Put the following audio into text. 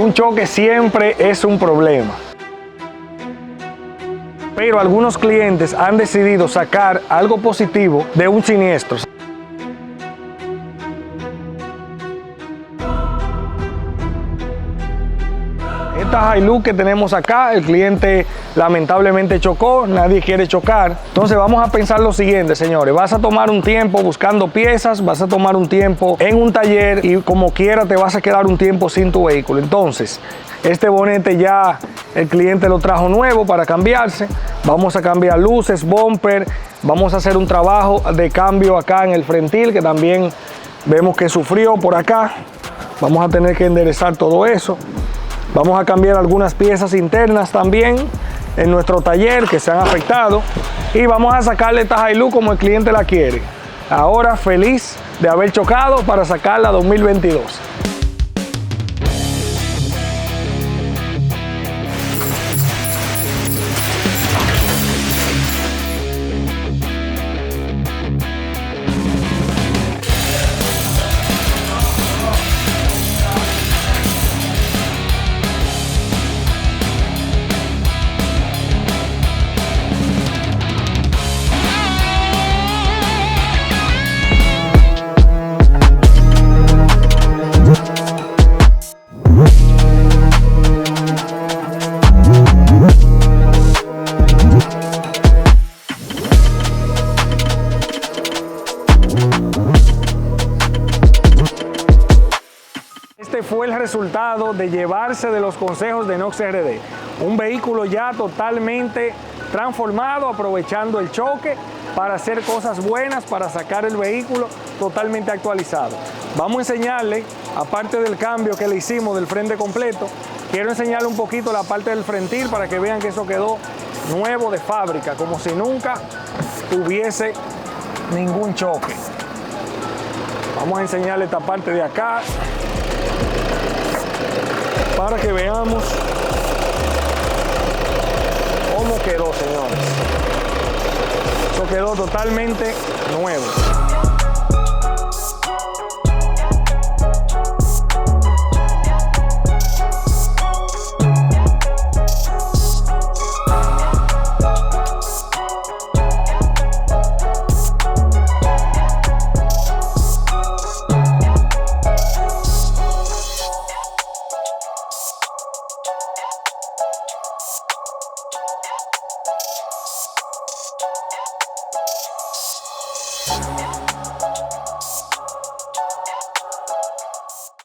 Un choque siempre es un problema. Pero algunos clientes han decidido sacar algo positivo de un siniestro. Esta Hilux que tenemos acá, el cliente lamentablemente chocó, nadie quiere chocar. Entonces vamos a pensar lo siguiente, señores. Vas a tomar un tiempo buscando piezas, vas a tomar un tiempo en un taller y como quiera te vas a quedar un tiempo sin tu vehículo. Entonces, este bonete ya el cliente lo trajo nuevo para cambiarse. Vamos a cambiar luces, bumper, vamos a hacer un trabajo de cambio acá en el frentil que también vemos que sufrió por acá. Vamos a tener que enderezar todo eso. Vamos a cambiar algunas piezas internas también en nuestro taller que se han afectado y vamos a sacarle esta Hilux como el cliente la quiere. Ahora feliz de haber chocado para sacarla 2022. Este fue el resultado de llevarse de los consejos de Nox RD. Un vehículo ya totalmente transformado, aprovechando el choque para hacer cosas buenas, para sacar el vehículo totalmente actualizado. Vamos a enseñarle, aparte del cambio que le hicimos del frente completo, quiero enseñarle un poquito la parte del frentil para que vean que eso quedó nuevo de fábrica, como si nunca tuviese ningún choque. Vamos a enseñarle esta parte de acá, para que veamos cómo quedó, señores. Eso quedó totalmente nuevo.